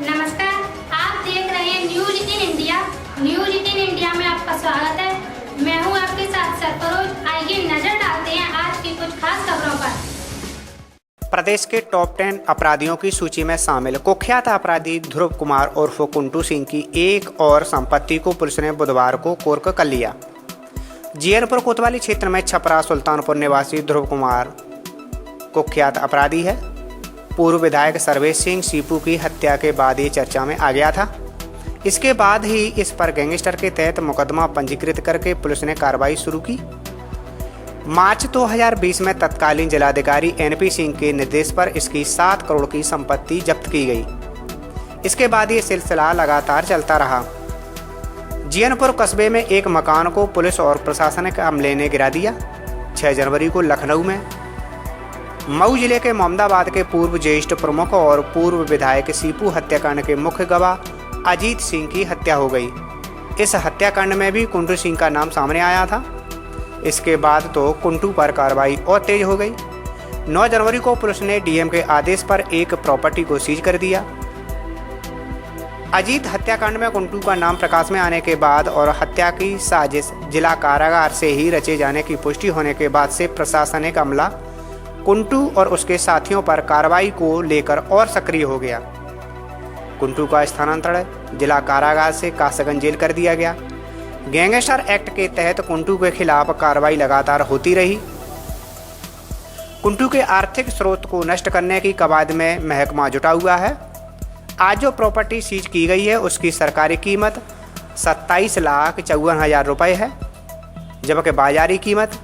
नमस्कार, आप देख रहे हैं न्यूज 18 इंडिया। न्यूज 18 इंडिया में आपका स्वागत है। मैं हूं आपके साथ सरफरोज। आइए नजर डालते हैं आज की कुछ खास खबरों पर। प्रदेश के टॉप 10 अपराधियों की सूची में शामिल कुख्यात अपराधी ध्रुव कुमार उर्फ कुंटू सिंह की एक और संपत्ति को पुलिस ने बुधवार को कुर्क कर लिया। जीयरपुर कोतवाली क्षेत्र में छपरा सुल्तानपुर निवासी ध्रुव कुमार कुख्यात अपराधी है। पूर्व विधायक सर्वेश सिंह सीपू की हत्या के बाद ये चर्चा में आ गया था। इसके बाद ही इस पर गैंगस्टर के तहत मुकदमा पंजीकृत करके पुलिस ने कार्रवाई शुरू की। मार्च 2020 में तत्कालीन जिलाधिकारी एनपी सिंह के निर्देश पर इसकी 7 करोड़ की संपत्ति जब्त की गई। इसके बाद ये सिलसिला लगातार चलता रहा। जीयनपुर कस्बे में एक मकान को पुलिस और प्रशासनिक अमले ने गिरा दिया। 6 जनवरी को लखनऊ में मऊ जिले के मोहम्मदाबाद के पूर्व ज्येष्ठ प्रमुख और पूर्व विधायक सीपू हत्याकांड के मुख्य गवाह अजीत सिंह की हत्या हो गई। इस हत्याकांड में भी कुंटू सिंह का नाम सामने आया था। इसके बाद तो कुंटू पर कार्रवाई और तेज हो गई। 9 जनवरी को पुलिस ने डीएम के आदेश पर एक प्रॉपर्टी को सीज कर दिया। अजीत हत्याकांड में कुंटू का नाम प्रकाश में आने के बाद और हत्या की साजिश जिला कारागार से ही रचे जाने की पुष्टि होने के बाद से प्रशासनिक अमला कुंटू और उसके साथियों पर कार्रवाई को लेकर और सक्रिय हो गया। कुंटू का स्थानांतरण जिला कारागार से कासगंज जेल कर दिया गया। गैंगस्टर एक्ट के तहत कुंटू के खिलाफ कार्रवाई लगातार होती रही। कुंटू के आर्थिक स्रोत को नष्ट करने की कवायद में महकमा जुटा हुआ है। आज जो प्रॉपर्टी सीज की गई है उसकी सरकारी कीमत 27,54,000 रुपये है, जबकि बाजारी कीमत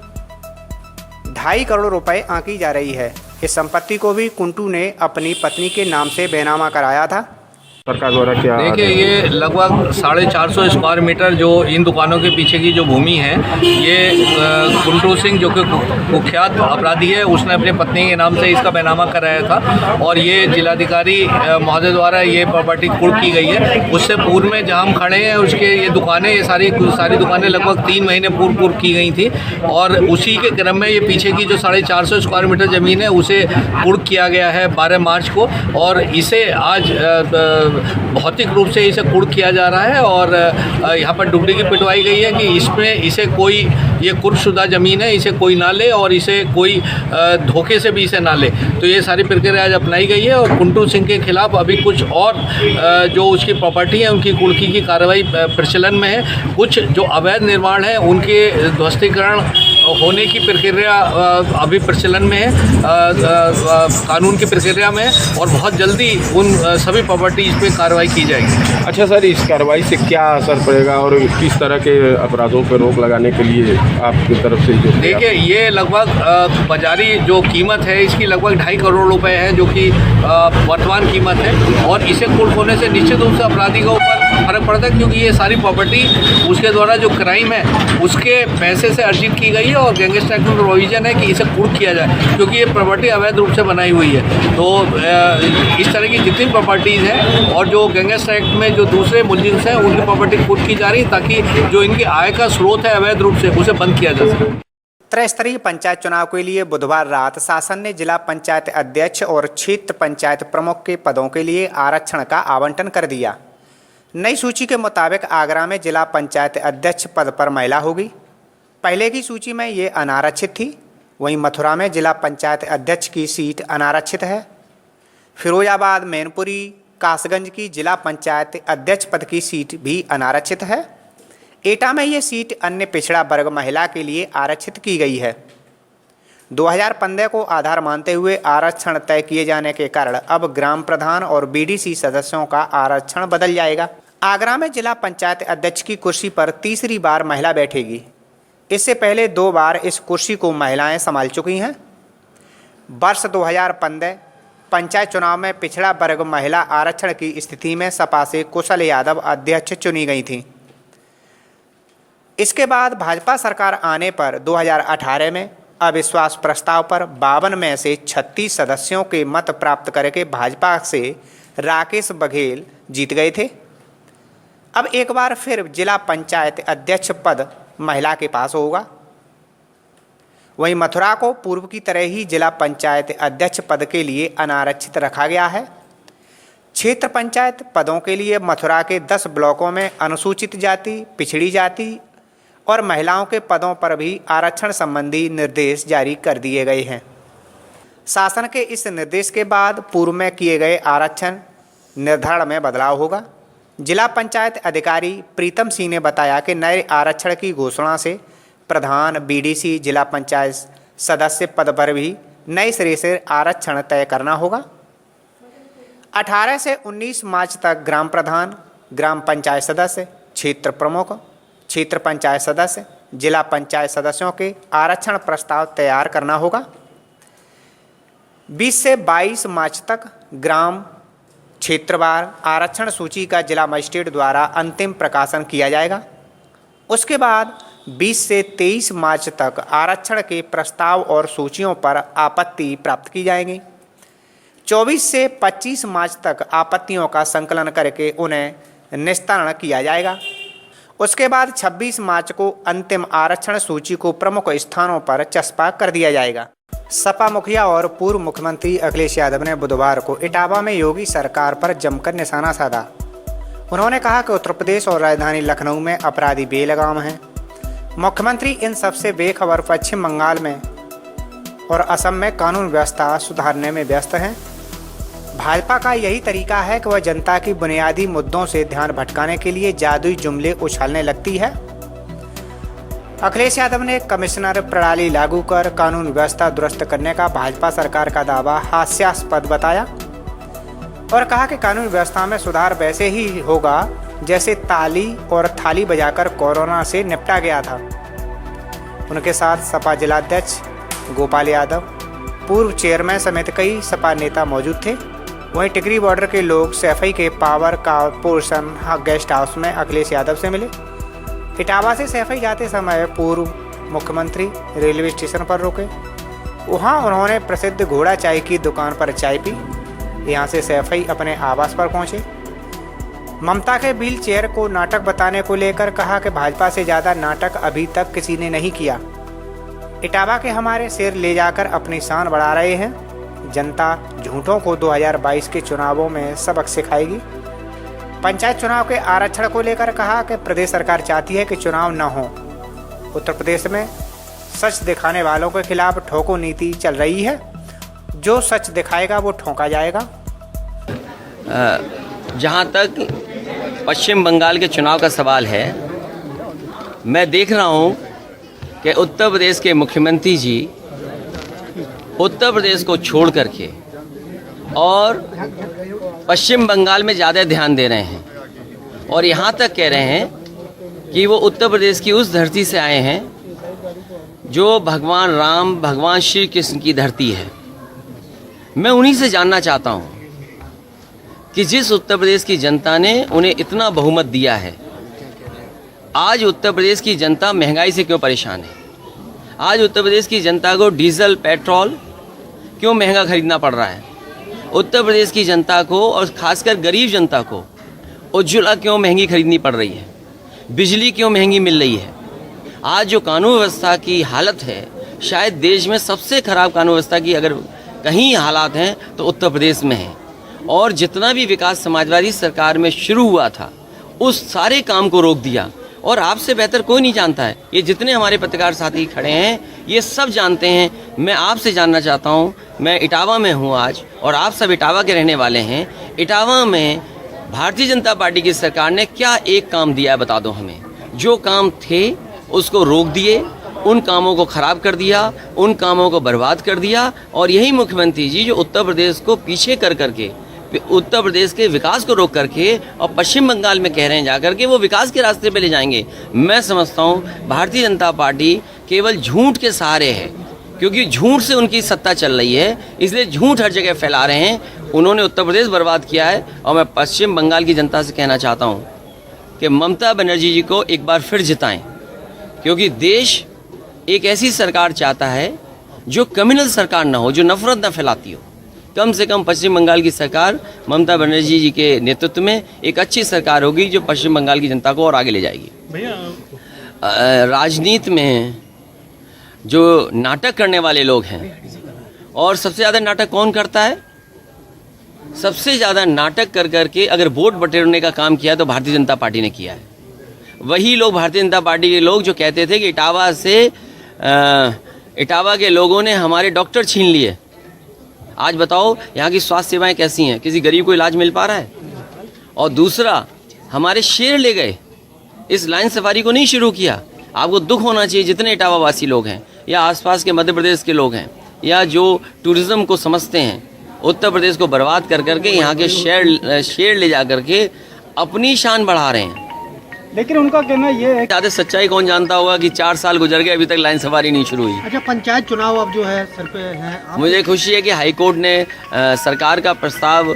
2.5 करोड़ रुपए आंकी जा रही है। इस संपत्ति को भी कुंटू ने अपनी पत्नी के नाम से बेनामा कराया था। सरकार द्वारा क्या देखिए, ये लगभग 450 स्क्वायर मीटर जो इन दुकानों के पीछे की जो भूमि है, ये कुंटू सिंह जो कि कुख्यात अपराधी है, उसने अपनी पत्नी के नाम से इसका बैनामा कराया था और ये जिलाधिकारी महोदय द्वारा ये प्रॉपर्टी कुर्क की गई है। उससे पूर्व में जहाँ हम खड़े हैं उसके ये दुकानें, ये सारी दुकानें लगभग 3 महीने पूर्व कुर्क की गई थी और उसी के क्रम में ये पीछे की जो 450 स्क्वायर मीटर ज़मीन है उसे कुर्क किया गया है 12 मार्च को और इसे आज भौतिक रूप से इसे कुर्क किया जा रहा है और यहाँ पर डुप्लीकेट पिटवाई गई है कि इसमें इसे कोई, ये कुर्कशुदा ज़मीन है, इसे कोई ना ले और इसे कोई धोखे से भी इसे ना ले। तो ये सारी प्रक्रिया आज अपनाई गई है और कुंटू सिंह के खिलाफ अभी कुछ और जो उसकी प्रॉपर्टी है उनकी कुर्की की कार्रवाई प्रचलन में है। कुछ जो अवैध निर्माण है उनके ध्वस्तीकरण होने की प्रक्रिया अभी प्रचलन में है, कानून की प्रक्रिया में है और बहुत जल्दी उन सभी प्रॉपर्टीज पे कार्रवाई की जाएगी। अच्छा सर, इस कार्रवाई से क्या असर पड़ेगा और किस तरह के अपराधों पर रोक लगाने के लिए आपकी तरफ से जो? देखिए, ये लगभग बाजारी जो कीमत है इसकी लगभग 2.5 करोड़ रुपए है, जो कि वर्तमान कीमत है और इसे कुर्क होने से निश्चित रूप से अपराधी के ऊपर फर्क पड़ता है, क्योंकि ये सारी प्रॉपर्टी उसके द्वारा जो क्राइम है उसके पैसे से अर्जित की गई है और गैंगस्टर एक्ट में प्रोविजन है कि इसे कुर्क किया जाए, क्योंकि ये प्रॉपर्टी अवैध रूप से बनाई हुई है। तो इस तरह की जितनी प्रॉपर्टीज़ हैं और जो गैंगस्टर एक्ट में जो दूसरे मुलजिम हैं उनकी प्रॉपर्टी कुर्क की जा रही है, ताकि जो इनकी आय का स्रोत है अवैध रूप से उसे बंद किया जा सके। त्रिस्तरीय पंचायत चुनाव के लिए बुधवार रात शासन ने जिला पंचायत अध्यक्ष और क्षेत्र पंचायत प्रमुख के पदों के लिए आरक्षण का आवंटन कर दिया। नई सूची के मुताबिक आगरा में जिला पंचायत अध्यक्ष पद पर महिला होगी। पहले की सूची में ये अनारक्षित थी। वहीं मथुरा में जिला पंचायत अध्यक्ष की सीट अनारक्षित है। फिरोजाबाद, मैनपुरी, कासगंज की जिला पंचायत अध्यक्ष पद की सीट भी अनारक्षित है। एटा में ये सीट अन्य पिछड़ा वर्ग महिला के लिए आरक्षित की गई है। 2015 को आधार मानते हुए आरक्षण तय किए जाने के कारण अब ग्राम प्रधान और बीडीसी सदस्यों का आरक्षण बदल जाएगा। आगरा में जिला पंचायत अध्यक्ष की कुर्सी पर तीसरी बार महिला बैठेगी। इससे पहले 2 बार इस कुर्सी को महिलाएं संभाल चुकी हैं। वर्ष 2015 पंचायत चुनाव में पिछड़ा वर्ग महिला आरक्षण की स्थिति में सपा से कुशल यादव अध्यक्ष चुनी गई थीं। इसके बाद भाजपा सरकार आने पर 2018 में अविश्वास प्रस्ताव पर 52 में से 36 सदस्यों के मत प्राप्त करके भाजपा से राकेश बघेल जीत गए थे। अब एक बार फिर जिला पंचायत अध्यक्ष पद महिला के पास होगा। वहीं मथुरा को पूर्व की तरह ही जिला पंचायत अध्यक्ष पद के लिए अनारक्षित रखा गया है। क्षेत्र पंचायत पदों के लिए मथुरा के 10 ब्लॉकों में अनुसूचित जाति, पिछड़ी जाति और महिलाओं के पदों पर भी आरक्षण संबंधी निर्देश जारी कर दिए गए हैं। शासन के इस निर्देश के बाद पूर्व में किए गए आरक्षण निर्धारण में बदलाव होगा। जिला पंचायत अधिकारी प्रीतम सिंह ने बताया कि नए आरक्षण की घोषणा से प्रधान, बीडीसी, जिला पंचायत सदस्य पद पर भी नए सिरे से आरक्षण तय करना होगा। 18 से 19 मार्च तक ग्राम प्रधान, ग्राम पंचायत सदस्य, क्षेत्र प्रमुख, क्षेत्र पंचायत सदस्य, जिला पंचायत सदस्यों के आरक्षण प्रस्ताव तैयार करना होगा। 20 से 22 मार्च तक ग्राम क्षेत्रवार आरक्षण सूची का जिला मजिस्ट्रेट द्वारा अंतिम प्रकाशन किया जाएगा। उसके बाद 20 से 23 मार्च तक आरक्षण के प्रस्ताव और सूचियों पर आपत्ति प्राप्त की जाएगी। 24 से 25 मार्च तक आपत्तियों का संकलन करके उन्हें निस्तारण किया जाएगा। उसके बाद 26 मार्च को अंतिम आरक्षण सूची को प्रमुख स्थानों पर चस्पा कर दिया जाएगा। सपा मुखिया और पूर्व मुख्यमंत्री अखिलेश यादव ने बुधवार को इटावा में योगी सरकार पर जमकर निशाना साधा। उन्होंने कहा कि उत्तर प्रदेश और राजधानी लखनऊ में अपराधी बेलगाम हैं। मुख्यमंत्री इन सबसे बेखबर पश्चिम बंगाल में और असम में कानून व्यवस्था सुधारने में व्यस्त हैं। भाजपा का यही तरीका है कि वह जनता की बुनियादी मुद्दों से ध्यान भटकाने के लिए जादुई जुमले उछालने लगती है। अखिलेश यादव ने कमिश्नर प्रणाली लागू कर कानून व्यवस्था दुरुस्त करने का भाजपा सरकार का दावा हास्यास्पद बताया और कहा कि कानून व्यवस्था में सुधार वैसे ही होगा जैसे ताली और थाली बजाकर कोरोना से निपटा गया था। उनके साथ सपा जिलाध्यक्ष गोपाल यादव, पूर्व चेयरमैन समेत कई सपा नेता मौजूद थे। वहीं टिकरी बॉर्डर के लोग सैफई के पावर कारपोरेशन गेस्ट हाउस में अखिलेश यादव से मिले। इटावा से सैफई जाते समय पूर्व मुख्यमंत्री रेलवे स्टेशन पर रुके। वहां उन्होंने प्रसिद्ध घोड़ा चाय की दुकान पर चाय पी। यहां से सैफई अपने आवास पर पहुंचे। ममता के व्हील चेयर को नाटक बताने को लेकर कहा कि भाजपा से ज़्यादा नाटक अभी तक किसी ने नहीं किया। इटावा के हमारे शेर ले जाकर अपनी शान बढ़ा रहे हैं। जनता झूठों को 2022 के चुनावों में सबक सिखाएगी। पंचायत चुनाव के आरक्षण को लेकर कहा कि प्रदेश सरकार चाहती है कि चुनाव न हो। उत्तर प्रदेश में सच दिखाने वालों के खिलाफ ठोको नीति चल रही है। जो सच दिखाएगा वो ठोका जाएगा। जहाँ तक पश्चिम बंगाल के चुनाव का सवाल है, मैं देख रहा हूँ कि उत्तर प्रदेश के मुख्यमंत्री जी उत्तर प्रदेश को छोड़ करके और पश्चिम बंगाल में ज़्यादा ध्यान दे रहे हैं और यहाँ तक कह रहे हैं कि वो उत्तर प्रदेश की उस धरती से आए हैं जो भगवान राम, भगवान श्री कृष्ण की धरती है। मैं उन्हीं से जानना चाहता हूँ कि जिस उत्तर प्रदेश की जनता ने उन्हें इतना बहुमत दिया है, आज उत्तर प्रदेश की जनता महंगाई से क्यों परेशान है? आज उत्तर प्रदेश की जनता को डीजल, पेट्रोल क्यों महंगा खरीदना पड़ रहा है? उत्तर प्रदेश की जनता को और ख़ासकर गरीब जनता को उज्ज्वला क्यों महंगी खरीदनी पड़ रही है? बिजली क्यों महंगी मिल रही है? आज जो कानून व्यवस्था की हालत है, शायद देश में सबसे ख़राब कानून व्यवस्था की अगर कहीं हालात हैं तो उत्तर प्रदेश में है। और जितना भी विकास समाजवादी सरकार में शुरू हुआ था, उस सारे काम को रोक दिया। और आपसे बेहतर कोई नहीं जानता है। ये जितने हमारे पत्रकार साथी खड़े हैं, ये सब जानते हैं। मैं आपसे जानना चाहता हूँ, मैं इटावा में हूँ आज और आप सब इटावा के रहने वाले हैं। इटावा में भारतीय जनता पार्टी की सरकार ने क्या एक काम दिया है, बता दो हमें। जो काम थे उसको रोक दिए, उन कामों को ख़राब कर दिया, उन कामों को बर्बाद कर दिया। और यही मुख्यमंत्री जी जो उत्तर प्रदेश को पीछे कर करके, उत्तर प्रदेश के विकास को रोक करके और पश्चिम बंगाल में कह रहे हैं जाकर के वो विकास के रास्ते पे ले जाएंगे। मैं समझता हूँ भारतीय जनता पार्टी केवल झूठ के सहारे है, क्योंकि झूठ से उनकी सत्ता चल रही है, इसलिए झूठ हर जगह फैला रहे हैं। उन्होंने उत्तर प्रदेश बर्बाद किया है। और मैं पश्चिम बंगाल की जनता से कहना चाहता हूँ कि ममता बनर्जी जी को एक बार फिर जिताएं, क्योंकि देश एक ऐसी सरकार चाहता है जो कम्युनल सरकार ना हो, जो नफरत न फैलाती हो। कम से कम पश्चिम बंगाल की सरकार ममता बनर्जी जी के नेतृत्व में एक अच्छी सरकार होगी जो पश्चिम बंगाल की जनता को और आगे ले जाएगी। राजनीति में जो नाटक करने वाले लोग हैं, और सबसे ज़्यादा नाटक कौन करता है? सबसे ज़्यादा नाटक कर करके अगर वोट बटोरने का काम किया तो भारतीय जनता पार्टी ने किया है। वही लोग, भारतीय जनता पार्टी के लोग जो कहते थे कि इटावा के लोगों ने हमारे डॉक्टर छीन लिए। आज बताओ यहाँ की स्वास्थ्य सेवाएं कैसी हैं? किसी गरीब को इलाज मिल पा रहा है? और दूसरा, हमारे शेर ले गए, इस लाइन सफारी को नहीं शुरू किया। आपको दुख होना चाहिए जितने इटावा वासी लोग हैं या आसपास के मध्य प्रदेश के लोग हैं या जो टूरिज़्म को समझते हैं, उत्तर प्रदेश को बर्बाद कर करके यहाँ के शेर ले जा करके अपनी शान बढ़ा रहे हैं। लेकिन उनका कहना ये है, ज़्यादा सच्चाई कौन जानता होगा कि 4 साल गुजर गए, अभी तक लाइन सफारी नहीं शुरू हुई। अच्छा, पंचायत चुनाव अब जो है सर पे है, मुझे खुशी है कि हाईकोर्ट ने सरकार का प्रस्ताव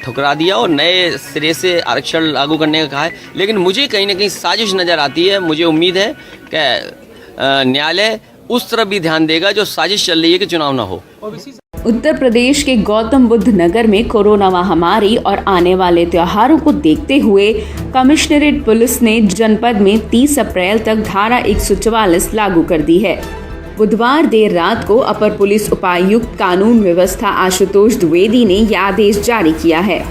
ठुकरा दिया और नए सिरे से आरक्षण लागू करने का कहा है। लेकिन मुझे कहीं ना कहीं साजिश नज़र आती है। मुझे उम्मीद है कि न्यायालय उस तरफ भी ध्यान देगा जो साजिश चल रही है कि चुनाव ना हो। उत्तर प्रदेश के गौतम बुद्ध नगर में कोरोना महामारी और आने वाले त्योहारों को देखते हुए कमिश्नरेट पुलिस ने जनपद में 30 अप्रैल तक धारा 144 लागू कर दी है। बुधवार देर रात को अपर पुलिस उपायुक्त कानून व्यवस्था आशुतोष द्विवेदी ने यह आदेश जारी किया है।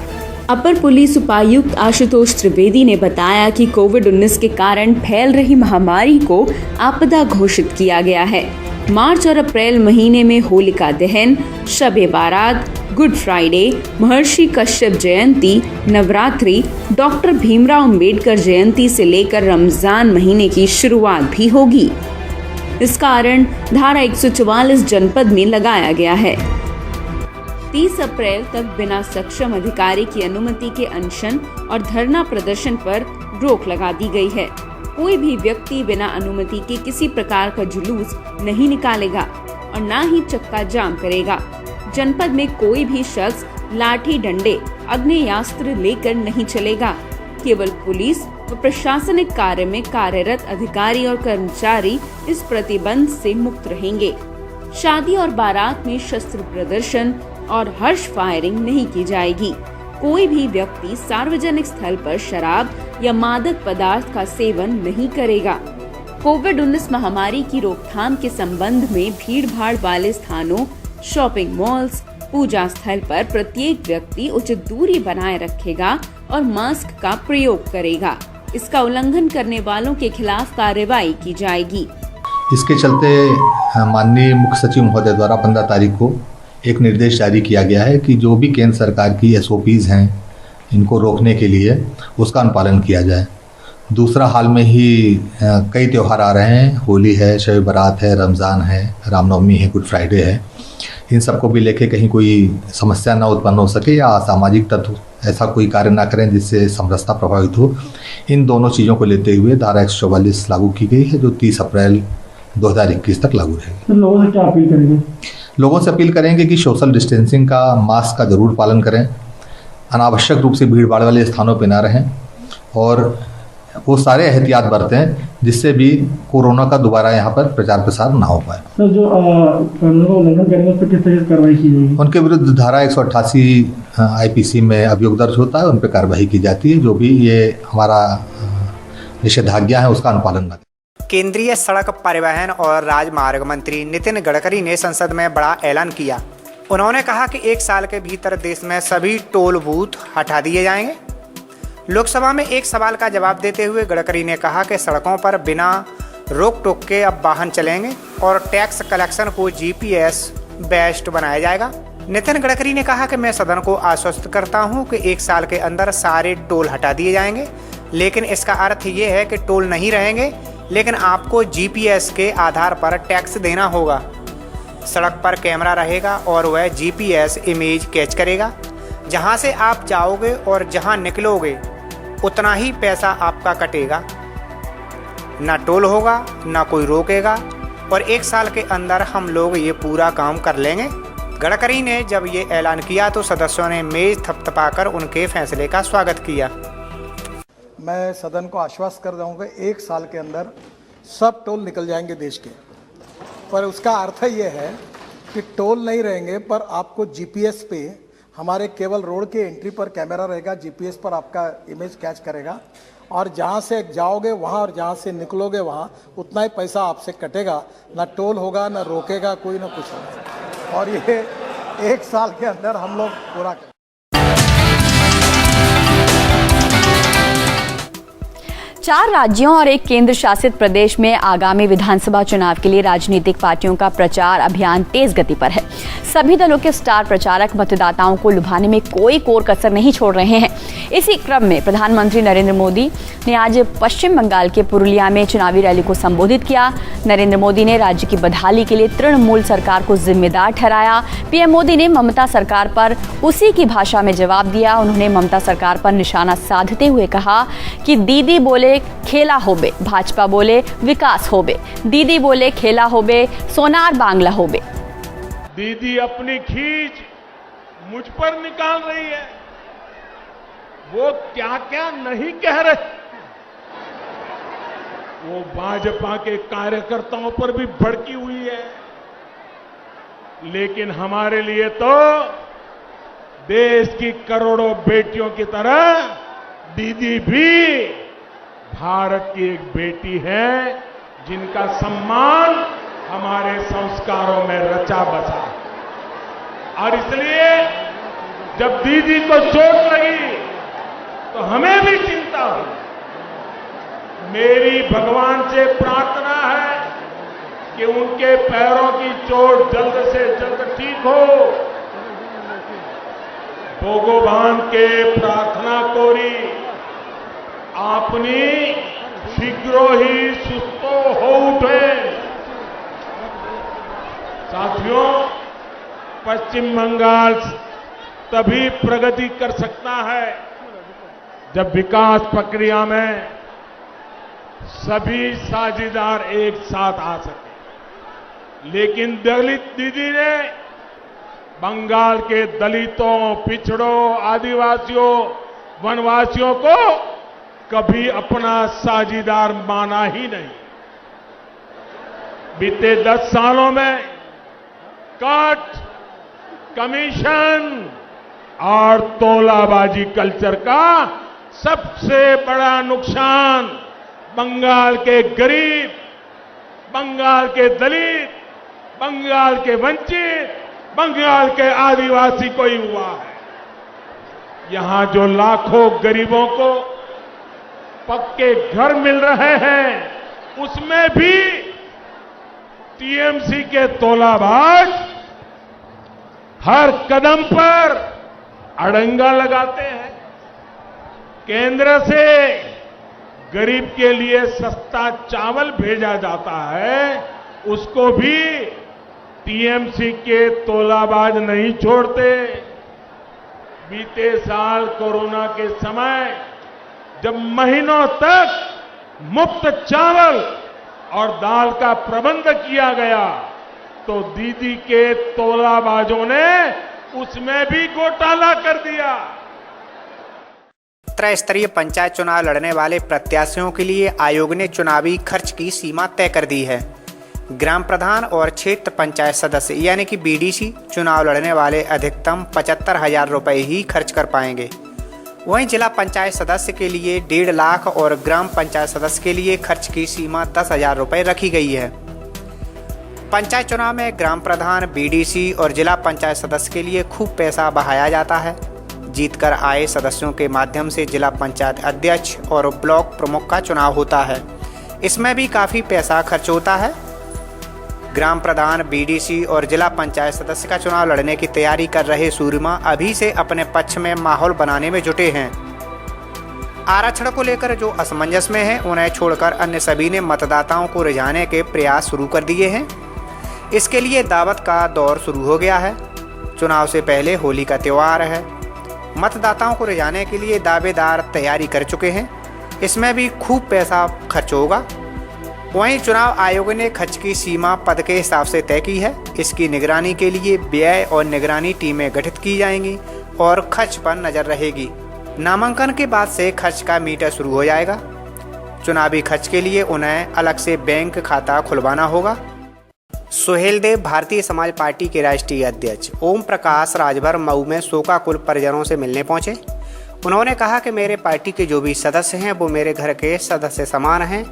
अपर पुलिस उपायुक्त आशुतोष त्रिवेदी ने बताया कि कोविड-19 के कारण फैल रही महामारी को आपदा घोषित किया गया है। मार्च और अप्रैल महीने में होलिका दहन, शब-ए बारात, गुड फ्राइडे, महर्षि कश्यप जयंती, नवरात्रि, डॉक्टर भीमराव अंबेडकर जयंती से लेकर रमजान महीने की शुरुआत भी होगी। इस कारण धारा 144 जनपद में लगाया गया है। 30 अप्रैल तक बिना सक्षम अधिकारी की अनुमति के अनशन और धरना प्रदर्शन पर रोक लगा दी गई है। कोई भी व्यक्ति बिना अनुमति के किसी प्रकार का जुलूस नहीं निकालेगा और न ही चक्का जाम करेगा। जनपद में कोई भी शख्स लाठी डंडे आग्नेयास्त्र लेकर नहीं चलेगा। केवल पुलिस और प्रशासनिक कार्य में कार्यरत अधिकारी और कर्मचारी इस प्रतिबंध से मुक्त रहेंगे। शादी और बारात में शस्त्र प्रदर्शन और हर्ष फायरिंग नहीं की जाएगी। कोई भी व्यक्ति सार्वजनिक स्थल पर शराब या मादक पदार्थ का सेवन नहीं करेगा। कोविड-19 महामारी की रोकथाम के संबंध में भीड़-भाड़ वाले स्थानों, शॉपिंग मॉल्स, पूजा स्थल पर प्रत्येक व्यक्ति उचित दूरी बनाए रखेगा और मास्क का प्रयोग करेगा। इसका उल्लंघन करने वालों के खिलाफ कार्रवाई की जाएगी। इसके चलते माननीय मुख्य सचिव महोदय द्वारा 15 तारीख को एक निर्देश जारी किया गया है कि जो भी केंद्र सरकार की SOPs हैं इनको रोकने के लिए उसका अनुपालन किया जाए। दूसरा, हाल में ही कई त्यौहार आ रहे हैं, होली है, शब बारात है, रमज़ान है, रामनवमी है, गुड फ्राइडे है। इन सबको भी लेके कहीं कोई समस्या ना उत्पन्न हो सके या असामाजिक तत्व ऐसा कोई कार्य ना करें जिससे समरसता प्रभावित हो। इन दोनों चीज़ों को लेते हुए धारा 144 लागू की गई है जो 30 अप्रैल 2021 तक लागू रहेगी। तो लोगों से क्या अपील करेंगे? लोगों से अपील करेंगे कि सोशल डिस्टेंसिंग का, मास्क का ज़रूर पालन करें, अनावश्यक रूप से भीड़ भाड़ वाले स्थानों पर ना रहें और वो सारे एहतियात बरतें जिससे भी कोरोना का दोबारा यहाँ पर प्रचार प्रसार ना हो पाए। तो जो कानून का उल्लंघन करेंगे उस पर किस तरह की कार्रवाई की जाएगी? उनके विरुद्ध धारा 188 IPC में अभियोग दर्ज होता है, उन पर कार्रवाई की जाती है जो भी ये हमारा निषेधाज्ञा है उसका अनुपालन न। केंद्रीय सड़क परिवहन और राजमार्ग मंत्री नितिन गडकरी ने संसद में बड़ा ऐलान किया। उन्होंने कहा कि 1 साल के भीतर देश में सभी टोल बूथ हटा दिए जाएंगे। लोकसभा में एक सवाल का जवाब देते हुए गडकरी ने कहा कि सड़कों पर बिना रोक टोक के अब वाहन चलेंगे और टैक्स कलेक्शन को GPS बेस्ड बनाया जाएगा। नितिन गडकरी ने कहा कि मैं सदन को आश्वस्त करता हूं कि 1 साल के अंदर सारे टोल हटा दिए जाएंगे, लेकिन इसका अर्थ ये है कि टोल नहीं रहेंगे, लेकिन आपको GPS के आधार पर टैक्स देना होगा। सड़क पर कैमरा रहेगा और वह GPS इमेज कैच करेगा। जहां से आप जाओगे और जहां निकलोगे उतना ही पैसा आपका कटेगा। ना टोल होगा, ना कोई रोकेगा और 1 साल के अंदर हम लोग ये पूरा काम कर लेंगे। गडकरी ने जब ये ऐलान किया तो सदस्यों ने मेज थपथपाकर उनके फैसले का स्वागत किया। मैं सदन को आश्वस्त कर दूंगा 1 साल के अंदर सब टोल निकल जाएंगे देश के। पर उसका अर्थ ये है कि टोल नहीं रहेंगे पर आपको GPS पे हमारे केवल रोड के एंट्री पर कैमरा रहेगा, GPS पर आपका इमेज कैच करेगा और जहाँ से जाओगे वहाँ और जहाँ से निकलोगे वहाँ उतना ही पैसा आपसे कटेगा। ना टोल होगा, ना रोकेगा कोई, ना कुछ होगा और ये 1 साल के अंदर हम लोग पूरा करेंगे। 4 राज्यों और 1 केंद्र शासित प्रदेश में आगामी विधानसभा चुनाव के लिए राजनीतिक पार्टियों का प्रचार अभियान तेज गति पर है। सभी दलों के स्टार प्रचारक मतदाताओं को लुभाने में कोई कोर कसर नहीं छोड़ रहे हैं। इसी क्रम में प्रधानमंत्री नरेंद्र मोदी ने आज पश्चिम बंगाल के पुरुलिया में चुनावी रैली को संबोधित किया। नरेंद्र मोदी ने राज्य की बदहाली के लिए तृणमूल सरकार को जिम्मेदार ठहराया। पीएम मोदी ने ममता सरकार पर उसी की भाषा में जवाब दिया। उन्होंने ममता सरकार पर निशाना साधते हुए कहा कि दीदी बोले खेला होबे, भाजपा बोले विकास होबे, दीदी बोले खेला होबे, सोनार बांग्ला होबे। दीदी अपनी खींच मुझ पर निकाल रही है। वो क्या क्या नहीं कह रहे। वो भाजपा के कार्यकर्ताओं पर भी भड़की हुई है। लेकिन हमारे लिए तो देश की करोड़ों बेटियों की तरह दीदी भी भारत की एक बेटी है, जिनका सम्मान हमारे संस्कारों में रचा बसा। और इसलिए जब दीदी को चोट लगी तो हमें भी चिंता हुई। मेरी भगवान से प्रार्थना है कि उनके पैरों की चोट जल्द से जल्द ठीक हो। भगवान के प्रार्थना कोरी आपनी शीघ्र ही सुस्थो हो उठे। साथियों, पश्चिम बंगाल तभी प्रगति कर सकता है जब विकास प्रक्रिया में सभी साझेदार एक साथ आ सके। लेकिन दलित दीदी ने बंगाल के दलितों, पिछड़ों, आदिवासियों, वनवासियों को कभी अपना साझेदार माना ही नहीं। बीते 10 सालों में कट, कमीशन और तोलाबाजी कल्चर का सबसे बड़ा नुकसान बंगाल के गरीब, बंगाल के दलित, बंगाल के वंचित, बंगाल के आदिवासी को ही हुआ है। यहां जो लाखों गरीबों को पक्के घर मिल रहे हैं, उसमें भी टीएमसी के तोलाबाज हर कदम पर अड़ंगा लगाते हैं। केंद्र से गरीब के लिए सस्ता चावल भेजा जाता है, उसको भी टीएमसी के तोलाबाज नहीं छोड़ते। बीते साल कोरोना के समय जब महीनों तक मुफ्त चावल और दाल का प्रबंध किया गया, तो दीदी के तोलाबाजों ने उसमें भी घोटाला कर दिया। त्रैस्तरीय पंचायत चुनाव लड़ने वाले प्रत्याशियों के लिए आयोग ने चुनावी खर्च की सीमा तय कर दी है। ग्राम प्रधान और क्षेत्र पंचायत सदस्य यानी कि बीडीसी चुनाव लड़ने वाले अधिकतम 75,000 रुपये ही खर्च कर पाएंगे। वहीं जिला पंचायत सदस्य के लिए 1.5 लाख और ग्राम पंचायत सदस्य के लिए खर्च की सीमा 10,000 रुपये रखी गई है। पंचायत चुनाव में ग्राम प्रधान, बीडीसी और जिला पंचायत सदस्य के लिए खूब पैसा बहाया जाता है। जीतकर आए सदस्यों के माध्यम से जिला पंचायत अध्यक्ष और ब्लॉक प्रमुख का चुनाव होता है। इसमें भी काफ़ी पैसा खर्च होता है। ग्राम प्रधान, बीडीसी और जिला पंचायत सदस्य का चुनाव लड़ने की तैयारी कर रहे सूरमा अभी से अपने पक्ष में माहौल बनाने में जुटे हैं। आरक्षण को लेकर जो असमंजस में हैं, उन्हें छोड़कर अन्य सभी ने मतदाताओं को रिझाने के प्रयास शुरू कर दिए हैं। इसके लिए दावत का दौर शुरू हो गया है। चुनाव से पहले होली का त्यौहार है। मतदाताओं को रिझाने के लिए दावेदार तैयारी कर चुके हैं। इसमें भी खूब पैसा खर्च होगा। वहीं चुनाव आयोग ने खर्च की सीमा पद के हिसाब से तय की है। इसकी निगरानी के लिए व्यय और निगरानी टीमें गठित की जाएंगी और खर्च पर नजर रहेगी। नामांकन के बाद से खर्च का मीटर शुरू हो जाएगा। चुनावी खर्च के लिए उन्हें अलग से बैंक खाता खुलवाना होगा। सुहेलदेव भारतीय समाज पार्टी के राष्ट्रीय अध्यक्ष ओम प्रकाश राजभर मऊ में शोकाकुल परिजनों से मिलने पहुंचे। उन्होंने कहा कि मेरे पार्टी के जो भी सदस्य हैं वो मेरे घर के सदस्य समान हैं।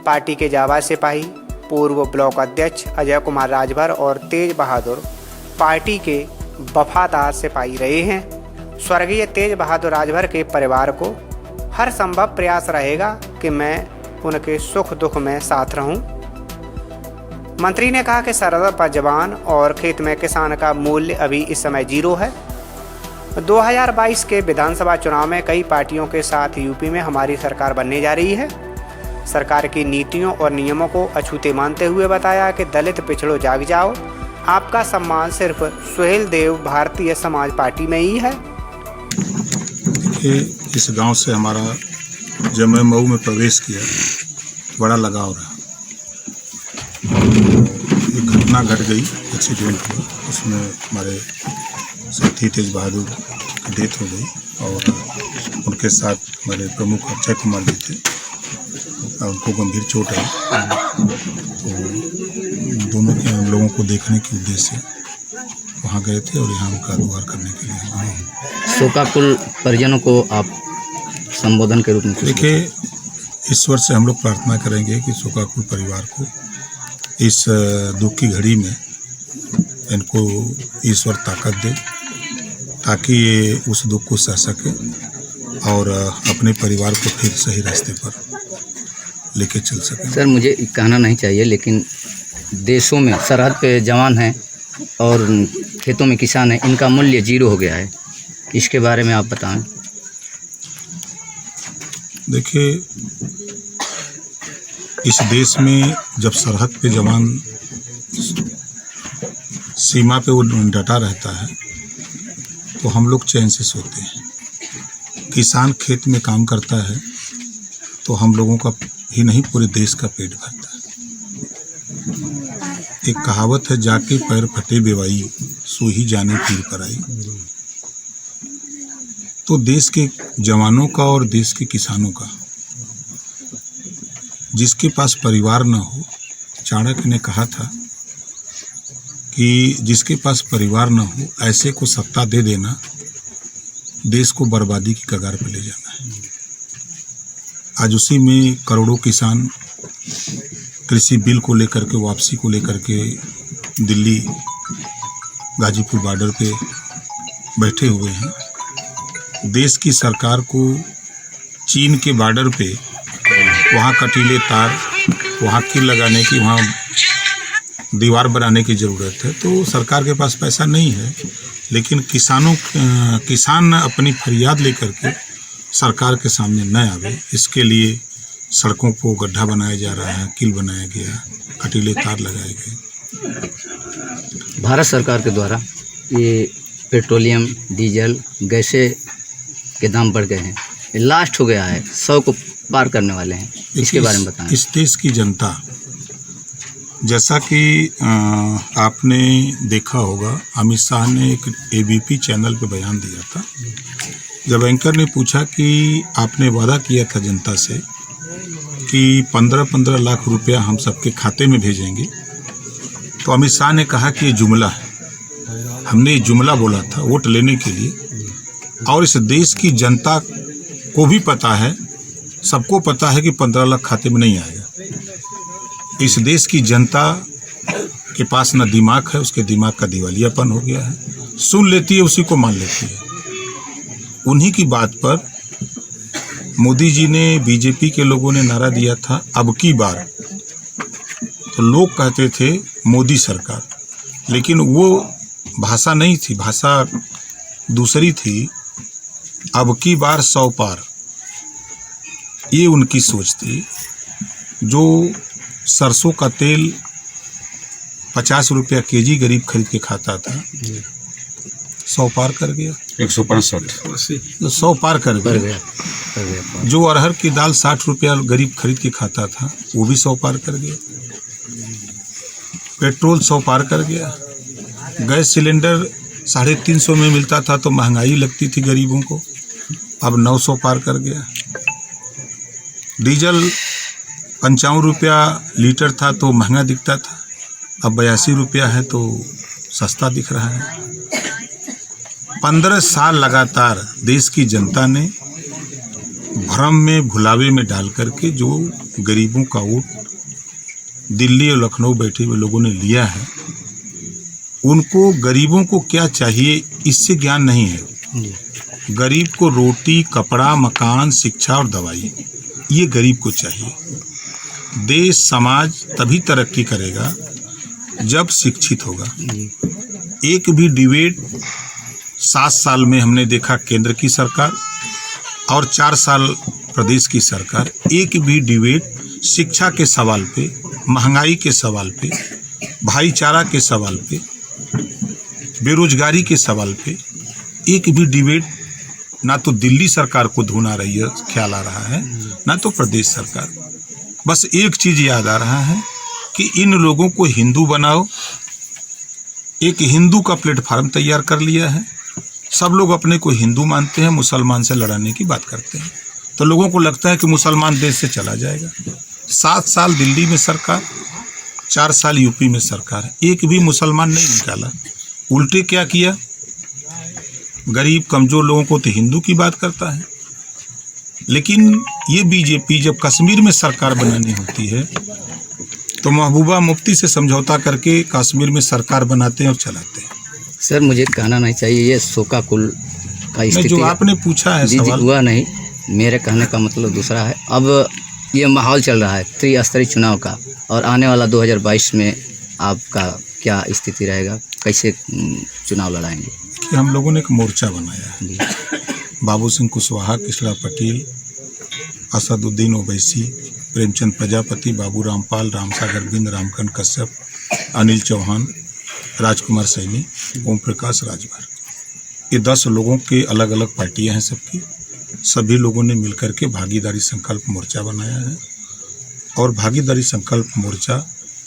पार्टी के जाबाज सिपाही पूर्व ब्लॉक अध्यक्ष अजय कुमार राजभर और तेज बहादुर पार्टी के वफादार सिपाही रहे हैं। स्वर्गीय तेज बहादुर राजभर के परिवार को हर संभव प्रयास रहेगा कि मैं उनके सुख दुख में साथ रहूं। मंत्री ने कहा कि सरहद पर जवान और खेत में किसान का मूल्य अभी इस समय 0 है। 2022 के विधानसभा चुनाव में कई पार्टियों के साथ यूपी में हमारी सरकार बनने जा रही है। सरकार की नीतियों और नियमों को अछूते मानते हुए बताया कि दलित पिछड़ो जाग जाओ, आपका सम्मान सिर्फ सुहेल देव भारतीय समाज पार्टी में ही है। इस गांव से हमारा जब मैं मऊ में प्रवेश किया बड़ा लगाव रहा। एक घटना घट गई, एक्सीडेंट हुआ, उसमें हमारे साथी तेज बहादुर की डेथ हो गई और उनके साथ हमारे प्रमुख अक्षय कुमार जी थे और उनको गंभीर चोट आई। तो दोनों के हम लोगों को देखने के उद्देश्य से वहाँ गए थे और यहाँ उनका दुआर करने के लिए आए हैं। शोकाकुल परिजनों को आप संबोधन के रूप में देखिए, ईश्वर से हम लोग प्रार्थना करेंगे कि शोकाकुल परिवार को इस दुख की घड़ी में इनको ईश्वर ताकत दे ताकि ये उस दुख को सह सके और अपने परिवार को फिर सही रास्ते पर लेके चल सके। सर, मुझे कहना नहीं चाहिए, लेकिन देशों में सरहद पे जवान हैं और खेतों में किसान हैं, इनका मूल्य 0 हो गया है। इसके बारे में आप बताएं। देखिए, इस देश में जब सरहद पे जवान सीमा पे वो डटा रहता है तो हम लोग चैन से सोते हैं। किसान खेत में काम करता है तो हम लोगों का ही नहीं पूरे देश का पेट भरता है। एक कहावत है, जाके पैर फटे बेवाई सो ही जाने पीर पर आई। तो देश के जवानों का और देश के किसानों का, जिसके पास परिवार न हो, चाणक्य ने कहा था कि जिसके पास परिवार न हो ऐसे को सत्ता दे देना देश को बर्बादी की कगार पर ले जाना है। आज उसी में करोड़ों किसान कृषि बिल को लेकर के, वापसी को लेकर के दिल्ली गाजीपुर बॉर्डर पे बैठे हुए हैं। देश की सरकार को चीन के बॉर्डर पे वहाँ कटीले तार, वहाँ कील लगाने की, वहाँ दीवार बनाने की ज़रूरत है। तो सरकार के पास पैसा नहीं है, लेकिन किसान अपनी फरियाद लेकर के सरकार के सामने न आवे, इसके लिए सड़कों को गड्ढा बनाया जा रहा है, कील बनाया गया, कटीले तार लगाए गए। भारत सरकार के द्वारा ये पेट्रोलियम, डीजल, गैसे के दाम बढ़ गए हैं, लास्ट हो गया है, 100 को पार करने वाले हैं। इसके बारे में बताएं। इस देश की जनता, जैसा कि आपने देखा होगा, अमित शाह ने एक ABP चैनल पे बयान दिया था। जब एंकर ने पूछा कि आपने वादा किया था जनता से कि 15-15 लाख रुपया हम सबके खाते में भेजेंगे, तो अमित शाह ने कहा कि ये जुमला है। हमने ये जुमला बोला था वोट लेने के लिए, और इस देश की जनता को भी पता है, सबको पता है कि 15 लाख खाते में नहीं आएगा। इस देश की जनता के पास न दिमाग है, उसके दिमाग का दिवालियापन हो गया है। सुन लेती है, उसी को मान लेती है। उन्हीं की बात पर मोदी जी ने, बीजेपी के लोगों ने नारा दिया था, अब की बार। तो लोग कहते थे मोदी सरकार, लेकिन वो भाषा नहीं थी, भाषा दूसरी थी। अब की बार 100 पार, ये उनकी सोच थी। जो सरसों का तेल 50 रुपया kg गरीब खरीद के खाता था, 100 पार कर गया। 165 तो 100 पार कर गया। जो अरहर की दाल 60 रुपया गरीब खरीद के खाता था, वो भी 100 पार कर गया। पेट्रोल 100 पार कर गया। गैस सिलेंडर 350 में मिलता था तो महंगाई लगती थी गरीबों को, अब 900 पार कर गया। डीजल 55 रुपया लीटर था तो महंगा दिखता था, अब 82 रुपया है तो सस्ता दिख रहा है। 15 साल लगातार देश की जनता ने भ्रम में, भुलावे में डाल करके जो गरीबों का वोट दिल्ली और लखनऊ बैठे हुए लोगों ने लिया है, उनको गरीबों को क्या चाहिए इससे ज्ञान नहीं है। गरीब को रोटी, कपड़ा, मकान, शिक्षा और दवाई, ये गरीब को चाहिए। देश समाज तभी तरक्की करेगा जब शिक्षित होगा। एक भी डिबेट 7 साल में हमने देखा केंद्र की सरकार और 4 साल प्रदेश की सरकार, एक भी डिबेट शिक्षा के सवाल पे, महंगाई के सवाल पे, भाईचारा के सवाल पे, बेरोजगारी के सवाल पे एक भी डिबेट ना तो दिल्ली सरकार को धुन आ रही है, ख्याल आ रहा है, ना तो प्रदेश सरकार। बस एक चीज याद आ रहा है कि इन लोगों को हिंदू बनाओ। एक हिंदू का प्लेटफार्म तैयार कर लिया है। सब लोग अपने को हिंदू मानते हैं, मुसलमान से लड़ाने की बात करते हैं। तो लोगों को लगता है कि मुसलमान देश से चला जाएगा। 7 साल दिल्ली में सरकार, 4 साल यूपी में सरकार, एक भी मुसलमान नहीं निकाला। उल्टे क्या किया, गरीब कमजोर लोगों को तो हिंदू की बात करता है। लेकिन ये बीजेपी जब कश्मीर में सरकार बनानी होती है तो महबूबा मुफ्ती से समझौता करके कश्मीर में सरकार बनाते हैं और चलाते हैं। सर मुझे कहना नहीं चाहिए, ये शोका कुल का स्थिति जो आपने पूछा है सवाल हुआ नहीं, मेरे कहने का मतलब दूसरा है। अब ये माहौल चल रहा है त्रिस्तरीय चुनाव का, और आने वाला 2022 में आपका क्या स्थिति रहेगा, कैसे चुनाव लड़ाएंगे? कि हम लोगों ने एक मोर्चा बनाया है। बाबू सिंह कुशवाहा, कृष्णा पटेल, असदुद्दीन ओवैसी, प्रेमचंद प्रजापति, बाबू रामपाल, रामसागर बिंद, रामकंठ कश्यप, अनिल चौहान, राजकुमार सैनी, ओम प्रकाश राजभर, ये 10 लोगों के अलग अलग पार्टियां हैं सबकी। सभी लोगों ने मिलकर के भागीदारी संकल्प मोर्चा बनाया है और भागीदारी संकल्प मोर्चा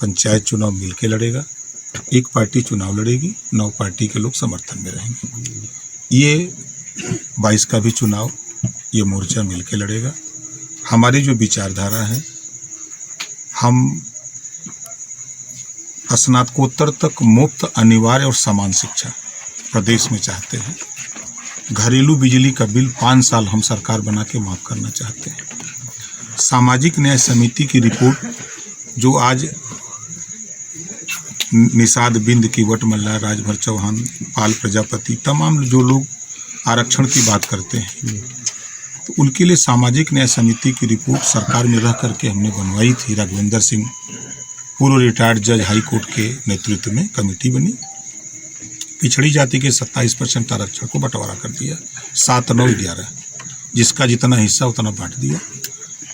पंचायत चुनाव मिलके लड़ेगा। एक पार्टी चुनाव लड़ेगी, 9 पार्टी के लोग समर्थन में रहेंगे। ये 22 का भी चुनाव ये मोर्चा मिलके लड़ेगा। हमारी जो विचारधारा है, हम स्नातकोत्तर तक मुफ्त, अनिवार्य और समान शिक्षा प्रदेश में चाहते हैं। घरेलू बिजली का बिल 5 साल हम सरकार बना के माफ़ करना चाहते हैं। सामाजिक न्याय समिति की रिपोर्ट जो आज निषाद बिंद, कीवट मल्ला, राजभर चौहान, पाल प्रजापति, तमाम जो लोग आरक्षण की बात करते हैं, तो उनके लिए सामाजिक न्याय समिति की रिपोर्ट सरकार में रह करके हमने बनवाई थी। राघवेंद्र सिंह, पूर्व रिटायर्ड जज हाई कोर्ट के नेतृत्व में कमेटी बनी। पिछड़ी जाति के 27% आरक्षण को बंटवारा कर दिया, 7, 9, 11, जिसका जितना हिस्सा उतना बांट दिया।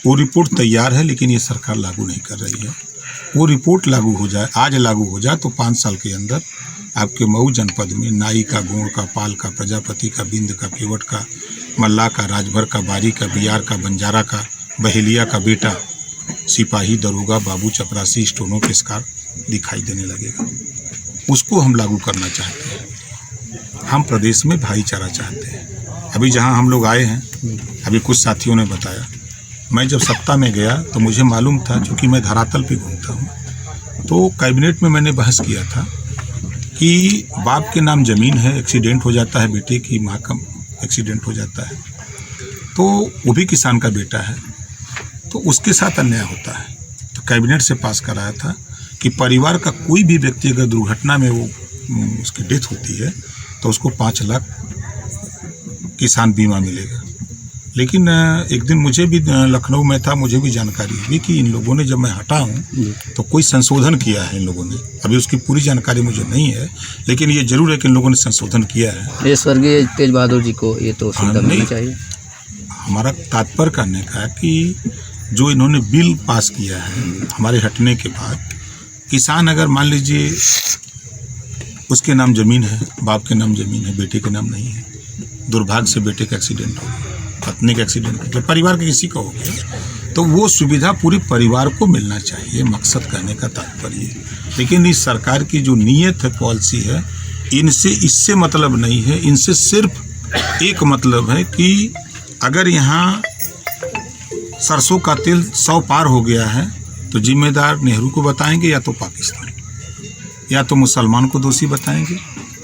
वो रिपोर्ट तैयार है, लेकिन ये सरकार लागू नहीं कर रही है। वो रिपोर्ट लागू हो जाए, आज लागू हो जाए तो 5 साल के अंदर आपके मऊ जनपद में नाई का, गोंड का, पाल का, प्रजापति का, बिंद का, केवट का, मल्ला का, राजभर का, बारी का, बियार का, बंजारा का, बहेलिया का बेटा सिपाही, दरोगा, बाबू, चपरासी, स्टोनो पेशकार दिखाई देने लगेगा। उसको हम लागू करना चाहते हैं। हम प्रदेश में भाईचारा चाहते हैं। अभी जहां हम लोग आए हैं, अभी कुछ साथियों ने बताया, मैं जब सत्ता में गया तो मुझे मालूम था, चूँकि मैं धरातल पे घूमता हूँ, तो कैबिनेट में मैंने बहस किया था कि बाप के नाम ज़मीन है, एक्सीडेंट हो जाता है, बेटे की माँ का एक्सीडेंट हो जाता है, तो वो भी किसान का बेटा है, तो उसके साथ अन्याय होता है। तो कैबिनेट से पास कराया था कि परिवार का कोई भी व्यक्ति अगर दुर्घटना में वो उसकी डेथ होती है तो उसको 5 लाख किसान बीमा मिलेगा। लेकिन एक दिन मुझे भी, लखनऊ में था, मुझे भी जानकारी हुई कि इन लोगों ने, जब मैं हटा हूँ तो कोई संशोधन किया है इन लोगों ने। अभी उसकी पूरी जानकारी मुझे नहीं है, लेकिन ये जरूर है कि इन लोगों ने संशोधन किया है। ये स्वर्गीय तेज बहादुर जी को ये तो सुविधा मिलनी चाहिए। हमारा तात्पर्य करने का कि जो इन्होंने बिल पास किया है हमारे हटने के बाद, किसान अगर मान लीजिए उसके नाम ज़मीन है, बाप के नाम ज़मीन है, बेटे के नाम नहीं है, दुर्भाग्य से बेटे का एक्सीडेंट हो गया, पत्नी का एक्सीडेंट हो गया, परिवार के किसी का हो गया, तो वो सुविधा पूरे परिवार को मिलना चाहिए, मकसद कहने का तात्पर्य। लेकिन इस सरकार की जो नीयत है, पॉलिसी है, इनसे इससे मतलब नहीं है। इनसे सिर्फ एक मतलब है कि अगर यहाँ सरसों का तेल 100 पार हो गया है तो जिम्मेदार नेहरू को बताएंगे, या तो पाकिस्तान, या तो मुसलमान को दोषी बताएंगे।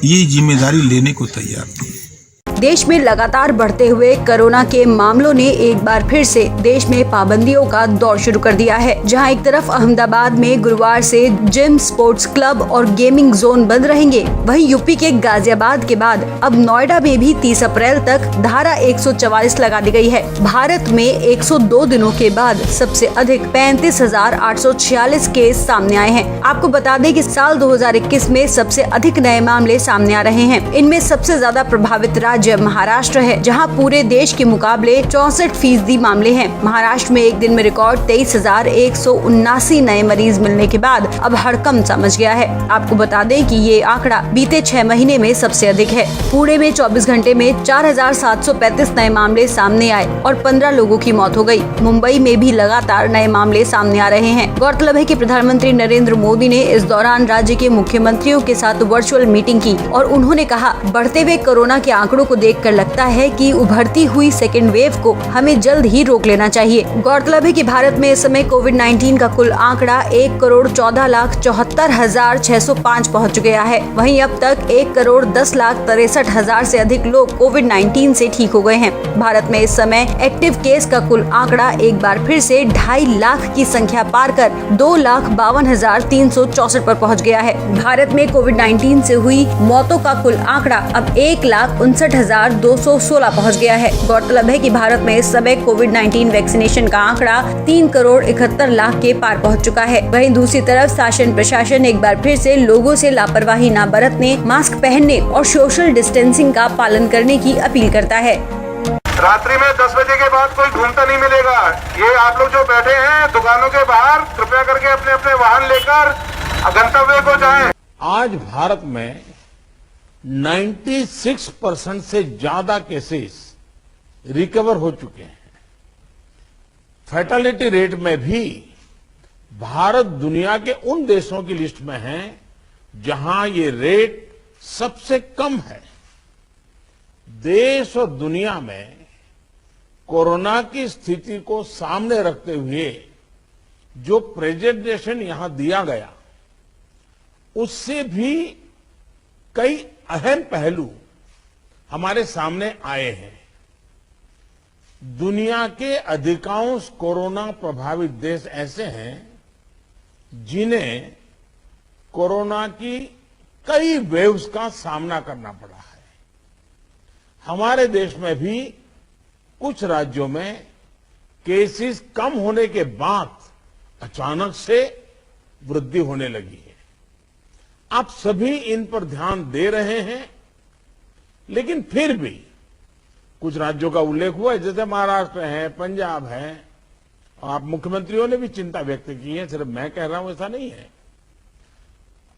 ये जिम्मेदारी लेने को तैयार नहीं। देश में लगातार बढ़ते हुए कोरोना के मामलों ने एक बार फिर से देश में पाबंदियों का दौर शुरू कर दिया है। जहां एक तरफ अहमदाबाद में गुरुवार से जिम, स्पोर्ट्स क्लब और गेमिंग जोन बंद रहेंगे, वहीं यूपी के गाजियाबाद के बाद अब नोएडा में भी 30 अप्रैल तक धारा 144 लगा दी गई है। भारत में 102 दिनों के बाद सबसे अधिक 35,846 केस सामने आए हैं। आपको बता दें कि साल 2021 में सबसे अधिक नए मामले सामने आ रहे हैं। इनमें सबसे ज्यादा प्रभावित राज्य महाराष्ट्र है, जहां पूरे देश के मुकाबले 64% मामले हैं। महाराष्ट्र में एक दिन में रिकॉर्ड 23,179 नए मरीज मिलने के बाद अब हड़कंप मच गया है। आपको बता दें कि ये आंकड़ा बीते 6 महीने में सबसे अधिक है। पुणे में 24 घंटे में 4,735 नए मामले सामने आए और 15 लोगों की मौत हो गई। मुंबई में भी लगातार नए मामले सामने आ रहे हैं। गौरतलब है कि प्रधानमंत्री नरेंद्र मोदी ने इस दौरान राज्य के मुख्यमंत्रियों के साथ वर्चुअल मीटिंग की और उन्होंने कहा, बढ़ते हुए कोरोना के आंकड़ों को देखकर लगता है कि उभरती हुई सेकेंड वेव को हमें जल्द ही रोक लेना चाहिए। गौरतलब है कि भारत में इस समय कोविड-19 का कुल आंकड़ा 1,14,74,605 पहुंच गया है। वहीं अब तक 1,10,63,000 से अधिक लोग कोविड-19 से ठीक हो गए हैं। भारत में इस समय एक्टिव केस का कुल आंकड़ा एक बार फिर से 2.5 लाख की संख्या पार कर 2,52,364 पर पहुंच गया है। भारत में कोविड-19 से हुई मौतों का कुल आंकड़ा अब 1,59,216 पहुंच गया है। गौरतलब है कि भारत में इस समय कोविड-19 वैक्सीनेशन का आंकड़ा 3,71,00,000 के पार पहुंच चुका है। वहीं दूसरी तरफ शासन प्रशासन एक बार फिर से लोगों से लापरवाही न बरतने, मास्क पहनने और सोशल डिस्टेंसिंग का पालन करने की अपील करता है। रात्रि में 10 बजे के बाद कोई घूमता नहीं मिलेगा। ये आप लोग जो बैठे हैं दुकानों के बाहर, कृपया करके अपने अपने वाहन लेकर गंतव्य को जाएं। आज भारत में 96% से ज्यादा केसेस रिकवर हो चुके हैं। फैटेलिटी रेट में भी भारत दुनिया के उन देशों की लिस्ट में है जहां ये रेट सबसे कम है। देश और दुनिया में कोरोना की स्थिति को सामने रखते हुए जो प्रेजेंटेशन यहां दिया गया, उससे भी कई अहम पहलू हमारे सामने आए हैं। दुनिया के अधिकांश कोरोना प्रभावित देश ऐसे हैं जिन्हें कोरोना की कई वेव्स का सामना करना पड़ा है। हमारे देश में भी कुछ राज्यों में केसेस कम होने के बाद अचानक से वृद्धि होने लगी है। आप सभी इन पर ध्यान दे रहे हैं, लेकिन फिर भी कुछ राज्यों का उल्लेख हुआ है, जैसे महाराष्ट्र है, पंजाब है, और आप मुख्यमंत्रियों ने भी चिंता व्यक्त की है, सिर्फ मैं कह रहा हूं ऐसा नहीं है।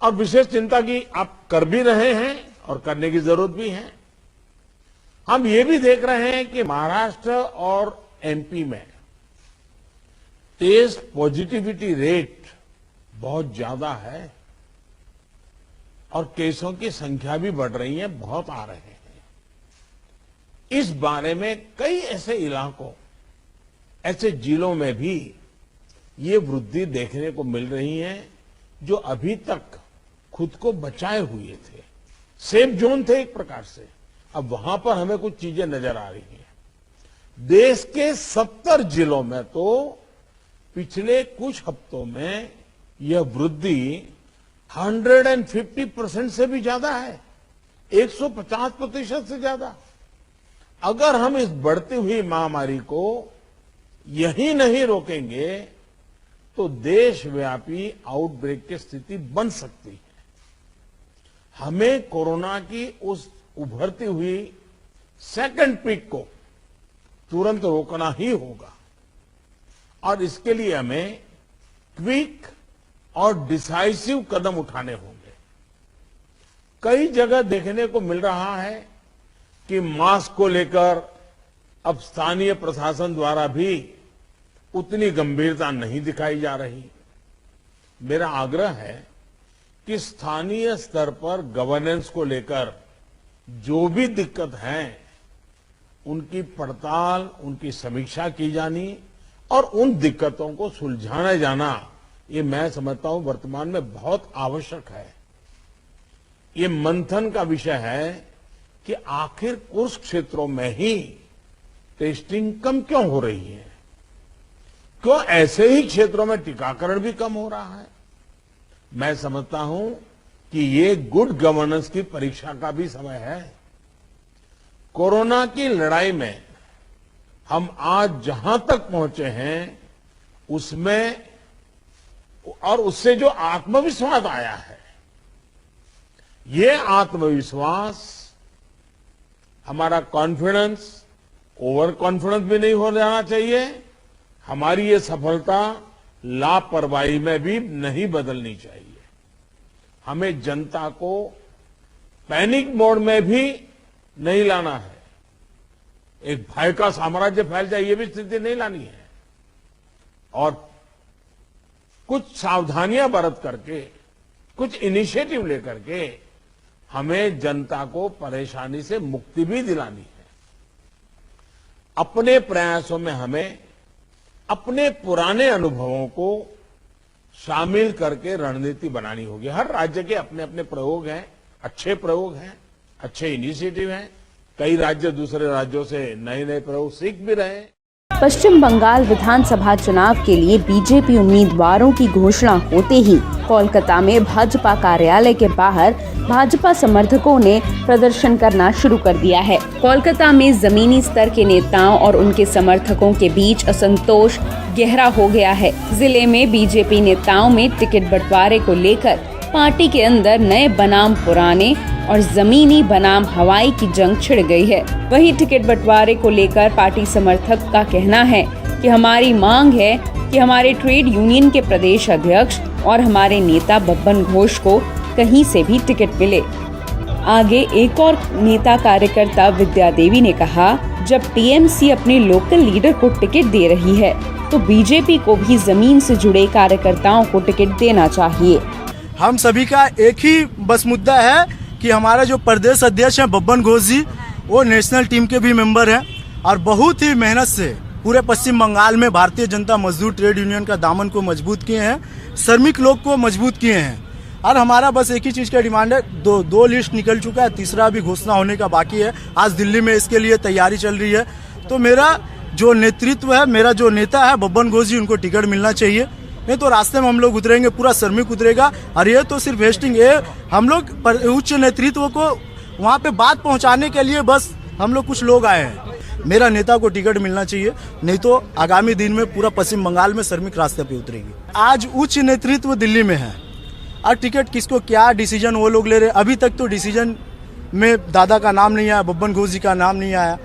और विशेष चिंता की आप कर भी रहे हैं और करने की जरूरत भी है। हम ये भी देख रहे हैं कि महाराष्ट्र और एमपी में टेस्ट पॉजिटिविटी रेट बहुत ज्यादा है और केसों की संख्या भी बढ़ रही है, बहुत आ रहे हैं। इस बारे में कई ऐसे इलाकों, ऐसे जिलों में भी ये वृद्धि देखने को मिल रही है जो अभी तक खुद को बचाए हुए थे, सेफ जोन थे एक प्रकार से। अब वहां पर हमें कुछ चीजें नजर आ रही हैं। देश के 70 जिलों में तो पिछले कुछ हफ्तों में यह वृद्धि 150% से भी ज्यादा है, 150% से ज्यादा। अगर हम इस बढ़ती हुई महामारी को यही नहीं रोकेंगे तो देशव्यापी आउटब्रेक की स्थिति बन सकती है। हमें कोरोना की उस उभरती हुई सेकंड पीक को तुरंत रोकना ही होगा और इसके लिए हमें क्विक और डिसाइसिव कदम उठाने होंगे। कई जगह देखने को मिल रहा है कि मास्क को लेकर अब स्थानीय प्रशासन द्वारा भी उतनी गंभीरता नहीं दिखाई जा रही। मेरा आग्रह है कि स्थानीय स्तर पर गवर्नेंस को लेकर जो भी दिक्कत है उनकी पड़ताल, उनकी समीक्षा की जानी और उन दिक्कतों को सुलझाया जाना, ये मैं समझता हूं वर्तमान में बहुत आवश्यक है। ये मंथन का विषय है कि आखिर कुछ क्षेत्रों में ही टेस्टिंग कम क्यों हो रही है, क्यों ऐसे ही क्षेत्रों में टीकाकरण भी कम हो रहा है। मैं समझता हूं कि ये गुड गवर्नेंस की परीक्षा का भी समय है। कोरोना की लड़ाई में हम आज जहां तक पहुंचे हैं उसमें और उससे जो आत्मविश्वास आया है, ये आत्मविश्वास, हमारा कॉन्फिडेंस ओवर कॉन्फिडेंस भी नहीं हो जाना चाहिए। हमारी ये सफलता लापरवाही में भी नहीं बदलनी चाहिए। हमें जनता को पैनिक मोड में भी नहीं लाना है। एक भय का साम्राज्य फैल जाए, ये भी स्थिति नहीं लानी है। और कुछ सावधानियां बरत करके, कुछ इनिशिएटिव लेकर के हमें जनता को परेशानी से मुक्ति भी दिलानी है। अपने प्रयासों में हमें अपने पुराने अनुभवों को शामिल करके रणनीति बनानी होगी। हर राज्य के अपने अपने प्रयोग हैं, अच्छे प्रयोग हैं, अच्छे इनिशिएटिव हैं। कई राज्य दूसरे राज्यों से नए नए प्रयोग सीख भी रहे हैं। पश्चिम बंगाल विधानसभा चुनाव के लिए बीजेपी उम्मीदवारों की घोषणा होते ही कोलकाता में भाजपा कार्यालय के बाहर भाजपा समर्थकों ने प्रदर्शन करना शुरू कर दिया है। कोलकाता में जमीनी स्तर के नेताओं और उनके समर्थकों के बीच असंतोष गहरा हो गया है। जिले में बीजेपी नेताओं में टिकट बंटवारे को लेकर पार्टी के अंदर नए बनाम पुराने और जमीनी बनाम हवाई की जंग छिड़ गई है। वहीं टिकट बंटवारे को लेकर पार्टी समर्थक का कहना है कि हमारी मांग है कि हमारे ट्रेड यूनियन के प्रदेश अध्यक्ष और हमारे नेता बब्बन घोष को कहीं से भी टिकट मिले। आगे एक और नेता कार्यकर्ता विद्या देवी ने कहा, जब टीएमसी अपने लोकल लीडर को टिकट दे रही है तो बीजेपी को भी जमीन से जुड़े कार्यकर्ताओं को टिकट देना चाहिए। हम सभी का एक ही बस मुद्दा है कि हमारा जो प्रदेश अध्यक्ष है बब्बन घोष जी, वो नेशनल टीम के भी मेंबर हैं और बहुत ही मेहनत से पूरे पश्चिम बंगाल में भारतीय जनता मजदूर ट्रेड यूनियन का दामन को मजबूत किए हैं, श्रमिक लोग को मजबूत किए हैं। और हमारा बस एक ही चीज का डिमांड है, दो लिस्ट निकल चुका है, तीसरा भी घोषणा होने का बाकी है। आज दिल्ली में इसके लिए तैयारी चल रही है। तो मेरा जो नेतृत्व है, मेरा जो नेता है बब्बन घोष जी, उनको टिकट मिलना चाहिए। नहीं तो रास्ते में हम लोग उतरेंगे, पूरा श्रमिक उतरेगा। और ये तो सिर्फ वेस्टिंग, ये हम लोग उच्च नेतृत्व को वहाँ पे बात पहुँचाने के लिए बस हम लोग कुछ लोग आए हैं। मेरा नेता को टिकट मिलना चाहिए, नहीं तो आगामी दिन में पूरा पश्चिम बंगाल में श्रमिक रास्ते पे उतरेगी। आज उच्च नेतृत्व दिल्ली में है और टिकट किसको क्या डिसीजन वो लोग ले रहे। अभी तक तो डिसीजन में दादा का नाम नहीं आया, बब्बन घोष जी का नाम नहीं आया।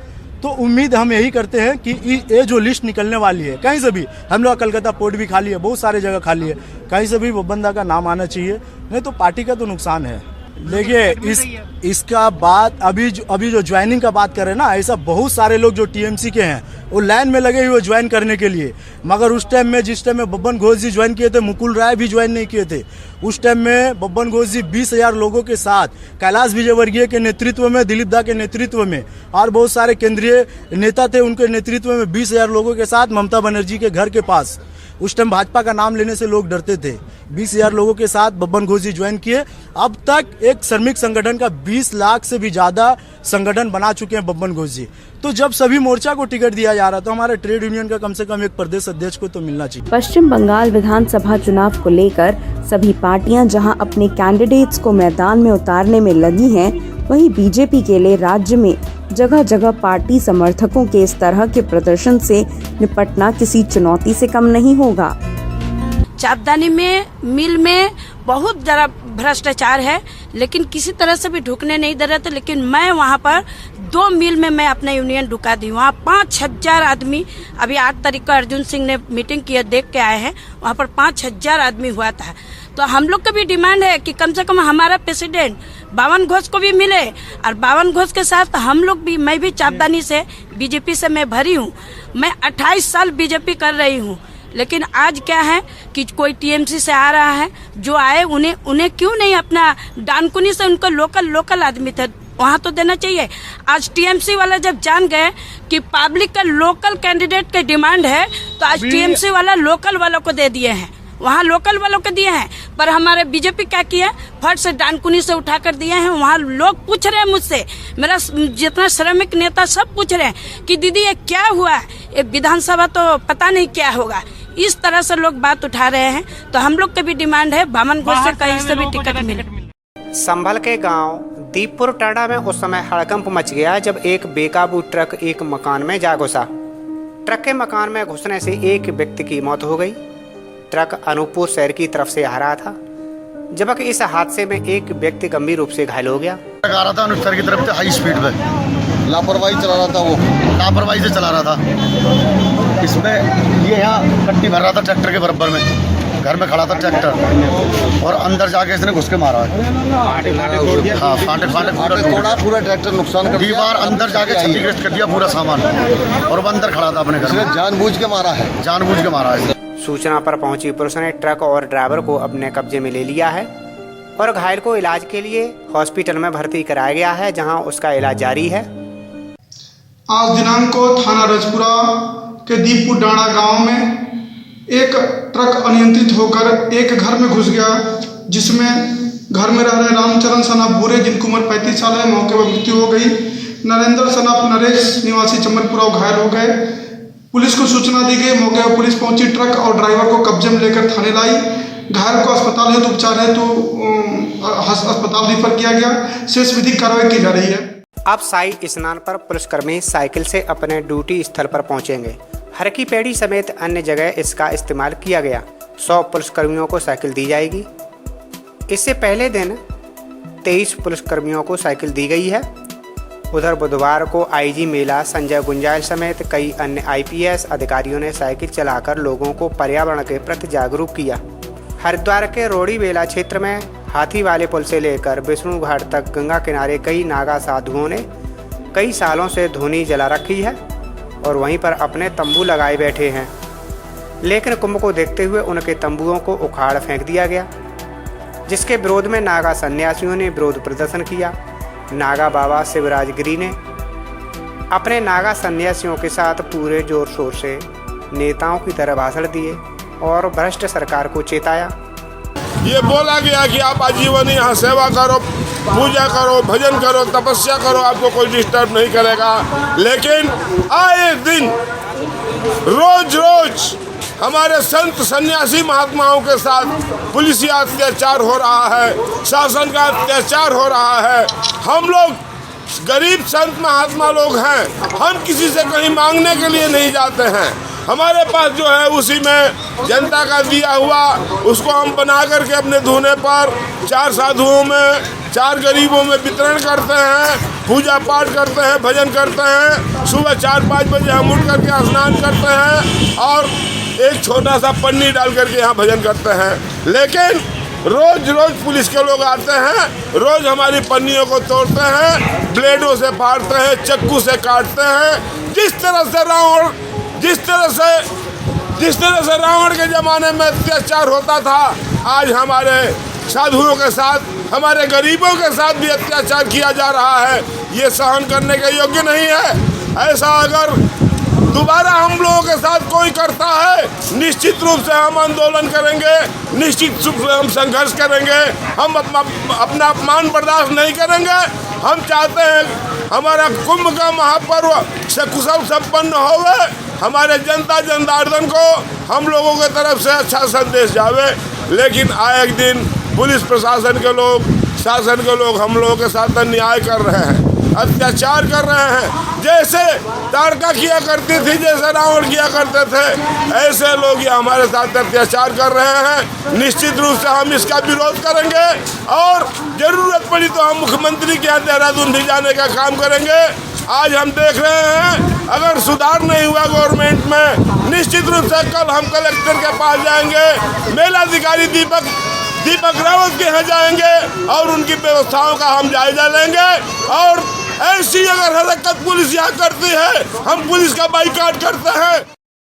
तो उम्मीद हम यही करते हैं कि ये जो लिस्ट निकलने वाली है, कहीं से भी, हम लोग कलकत्ता पोर्ट भी खाली है, बहुत सारे जगह खाली है, कहीं से भी बब्बन दा का नाम आना चाहिए, नहीं तो पार्टी का तो नुकसान है। देखिए इसका बात अभी जो ज्वाइनिंग का बात कर रहे हैं ना, ऐसा बहुत सारे लोग जो टीएमसी के हैं वो लाइन में लगे हुए ज्वाइन करने के लिए। मगर उस टाइम में, जिस टाइम में बब्बन घोष जी ज्वाइन किए थे, मुकुल राय भी ज्वाइन नहीं किए थे। उस टाइम में बब्बन घोष जी 20,000 लोगों के साथ, कैलाश विजयवर्गीय के नेतृत्व में, दिलीप दा के नेतृत्व में और बहुत सारे केंद्रीय नेता थे, उनके नेतृत्व में 20,000 लोगों के साथ ममता बनर्जी के घर के पास, उस टाइम भाजपा का नाम लेने से लोग डरते थे, 20,000 लोगों के साथ बब्बन घोष जी ज्वाइन किए। अब तक एक श्रमिक संगठन का 20 लाख से भी ज्यादा संगठन बना चुके हैं बब्बन घोष जी। तो जब सभी मोर्चा को टिकट दिया जा रहा, तो हमारे ट्रेड यूनियन का कम से कम एक प्रदेश अध्यक्ष को तो मिलना चाहिए। पश्चिम बंगाल विधानसभा चुनाव को लेकर सभी पार्टियां जहां अपने कैंडिडेट्स को मैदान में उतारने में लगी हैं, वहीं बीजेपी के लिए राज्य में जगह जगह पार्टी समर्थकों के इस तरह के प्रदर्शन से निपटना किसी चुनौती से कम नहीं होगा। चापदानी में मिल में बहुत जरा भ्रष्टाचार है, लेकिन किसी तरह से भी ढुकने नहीं दे रहे थे। लेकिन मैं वहाँ पर 2 मिल में मैं अपना यूनियन ढुका दी। वहाँ 5,000 आदमी, अभी 8 तारीख को अर्जुन सिंह ने मीटिंग किया, देख के आए हैं, वहाँ पर 5,000 आदमी हुआ था। तो हम लोग का भी डिमांड है कि कम से कम हमारा प्रेसिडेंट बब्बन घोष को भी मिले, और बब्बन घोष के साथ हम लोग भी, मैं भी चापदानी से बीजेपी से मैं भरी हूँ। मैं 28 साल बीजेपी कर रही हूँ, लेकिन आज क्या है कि कोई टीएमसी से आ रहा है, जो आए उन्हें क्यों नहीं अपना डानकुनी से, उनको लोकल आदमी थे वहाँ तो देना चाहिए। आज टीएमसी वाला जब जान गए कि पब्लिक का लोकल कैंडिडेट का डिमांड है, तो आज टीएमसी वाला लोकल वालों को दे दिए हैं। वहाँ लोकल वालों के दिए हैं, पर हमारे बीजेपी क्या किया, फट से डानकुनी से उठाकर दिए हैं। वहाँ लोग पूछ रहे हैं मुझसे, मेरा जितना श्रमिक नेता सब पूछ रहे हैं कि दीदी ये क्या हुआ, ये विधानसभा तो पता नहीं क्या होगा। इस तरह से लोग बात उठा रहे हैं। तो हम लोग का भी डिमांड है बामन घोष से कहीं से भी टिकट मिले। संभल के गांव दीपपुर टांडा में उस समय हड़कंप मच गया जब एक बेकाबू ट्रक एक मकान में जा घुसा। ट्रक के मकान में घुसने से एक व्यक्ति की मौत हो गई। ट्रक अनूपपुर शहर की तरफ से आ रहा था, जबकि इस हादसे में एक व्यक्ति गंभीर रूप से घायल हो गया। ट्रक आ रहा था अनूपपुर की तरफ से हाई स्पीड में, लापरवाही चला रहा था, वो लापरवाही से चला रहा था। इसमें ये यहाँ कट्टी भर रहा था ट्रैक्टर के बराबर में, घर में खड़ा था ट्रैक्टर, और अंदर जाके इसने घुस के मारा है। हाँ, फाटे तोड़ा, पूरा ट्रैक्टर नुकसान कर दिया, दीवार अंदर जाके क्षतिग्रस्त कर दिया पूरा सामान, और वो अंदर खड़ा था अपने घर में। जानबूझ के मारा है, जानबूझ के मारा है। सूचना पर पहुंची पुलिस ने ट्रक और ड्राइवर को अपने कब्जे में ले लिया है और घायल को इलाज के लिए हॉस्पिटल में भर्ती कराया गया है, जहां उसका इलाज जारी है। आज दिनांक को थाना रजपुरा के दीपपुर डांडा गांव में एक ट्रक अनियंत्रित होकर एक घर में घुस गया, जिसमें घर में रह रहे रामचरण सनाफ बुरे, जिनकी उम्र 35 साल है, मौके पर मृत्यु हो गई। नरेंद्र सनाफ नरेश निवासी चमनपुरा घायल हो गए। पुलिस को सूचना दी गई, मौके पर पुलिस पहुंची, ट्रक और ड्राइवर को कब्जे में लेकर थाने लाई। घायल को अस्पताल हेतु उपचार हेतु अस्पताल रेफर किया गया। शेष विधिक कार्रवाई की जा रही है। अब शाही स्नान पर पुलिसकर्मी साइकिल से अपने ड्यूटी स्थल पर पहुंचेंगे। हर की पेड़ी समेत अन्य जगह इसका इस्तेमाल किया गया। 100 पुलिसकर्मियों को साइकिल दी जाएगी। इससे पहले दिन 23 पुलिसकर्मियों को साइकिल दी गई है। उधर बुधवार को आईजी मेला संजय गुंजाइल समेत कई अन्य IPS अधिकारियों ने साइकिल चलाकर लोगों को पर्यावरण के प्रति जागरूक किया। हरिद्वार के रोड़ी बेला क्षेत्र में हाथी वाले पुल से लेकर विष्णु घाट तक गंगा किनारे कई नागा साधुओं ने कई सालों से धुनी जला रखी है और वहीं पर अपने तंबू लगाए बैठे हैं, लेकिन कुंभ को देखते हुए उनके तंबुओं को उखाड़ फेंक दिया गया, जिसके विरोध में नागा सन्यासियों ने विरोध प्रदर्शन किया। नागा बाबा शिवराज गिरी ने अपने नागा सन्यासियों के साथ पूरे जोर शोर से नेताओं की तरह भाषण दिए और भ्रष्ट सरकार को चेताया। ये बोला गया कि आप आजीवन यहाँ सेवा करो, पूजा करो, भजन करो, तपस्या करो, आपको कोई डिस्टर्ब नहीं करेगा। लेकिन आए दिन रोज रोज हमारे संत सन्यासी महात्माओं के साथ पुलिस अत्याचार हो रहा है, शासन का अत्याचार हो रहा है। हम लोग गरीब संत महात्मा लोग हैं, हम किसी से कहीं मांगने के लिए नहीं जाते हैं। हमारे पास जो है उसी में जनता का दिया हुआ, उसको हम बना करके अपने धुने पर 4 साधुओं में, 4 गरीबों में वितरण करते हैं, पूजा पाठ करते हैं, भजन करते हैं। सुबह 4-5 बजे हम उठ करके स्नान करते हैं और एक छोटा सा पन्नी डाल करके यहाँ भजन करते हैं। लेकिन रोज रोज पुलिस के लोग आते हैं, रोज हमारी पन्नियों को तोड़ते हैं, ब्लेडों से फाड़ते हैं, चाकू से काटते हैं। जिस तरह से रावण के ज़माने में अत्याचार होता था, आज हमारे साधुओं के साथ, हमारे गरीबों के साथ भी अत्याचार किया जा रहा है। ये सहन करने के योग्य नहीं है। ऐसा अगर दोबारा हम लोगों के साथ कोई करता है, निश्चित रूप से हम आंदोलन करेंगे, निश्चित रूप से हम संघर्ष करेंगे। हम अपना अपमान बर्दाश्त नहीं करेंगे। हम चाहते हैं हमारा कुंभ का महापर्व सकुशल संपन्न होवे, हमारे जनता जनार्दन को हम लोगों के तरफ से अच्छा संदेश जावे। लेकिन आए एक दिन पुलिस प्रशासन के लोग, शासन के लोग हम लोगों के साथ अन्याय कर रहे हैं, अत्याचार कर रहे हैं। जैसे तारका किया करती थी, जैसे रावण किया करते थे, ऐसे लोग ये हमारे साथ अत्याचार कर रहे हैं। निश्चित रूप से हम इसका विरोध करेंगे और जरूरत पड़ी तो हम मुख्यमंत्री के यहाँ देहरादून भी जाने का काम करेंगे। आज हम देख रहे हैं अगर सुधार नहीं हुआ गवर्नमेंट में, निश्चित रूप से कल हम कलेक्टर के पास जाएंगे, मेलाधिकारी दीपक रावत के यहाँ जाएंगे और उनकी व्यवस्थाओं का हम जायजा लेंगे। और ऐसी अगर हरकत पुलिस यहाँ करती है, हम पुलिस का बाइकाट करते हैं।